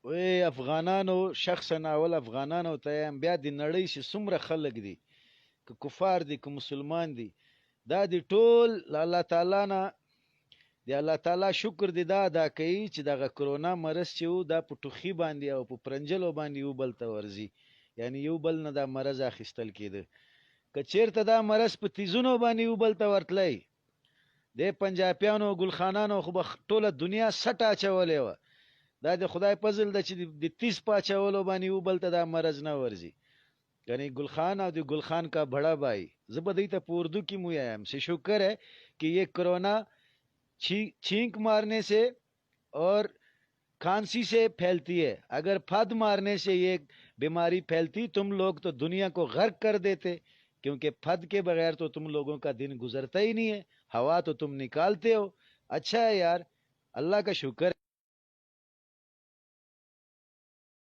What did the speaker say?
وی افغانانو شخصا اول افغانانو ته یم، بیا د نړۍ چې څومره خلک دي، که کفار دي که مسلمان دي، دا دی ټول له الله تعالی نه د الله تعالی شکر دی دا ادا کوي چې دغه کرونا مرض چې و دا په ټوخي باندې او په پرنجلو باندې یو بل ته ورځي، یعنی یو بل نه دا مرض اخیستل کېده. که چیرته دا مرض په تیزونو باندې یو بل ته ورتلی، د پنجابیانو ګلخانانو خو به ټوله دنیا سټه اچولې وه. دا د خدای فضل ده چې د تیز په اچولو باندې یو بل ته دا مرض نه ورځي. یعنی گلخان اور جو گلخان کا بڑا بھائی زبردی تا اردو کی میم سے شکر ہے کہ یہ کرونا چھینک مارنے سے اور کھانسی سے پھیلتی ہے. اگر پھد مارنے سے یہ بیماری پھیلتی تم لوگ تو دنیا کو غرق کر دیتے، کیونکہ پھد کے بغیر تو تم لوگوں کا دن گزرتا ہی نہیں ہے، ہوا تو تم نکالتے ہو. اچھا ہے یار، اللہ کا شکر ہے.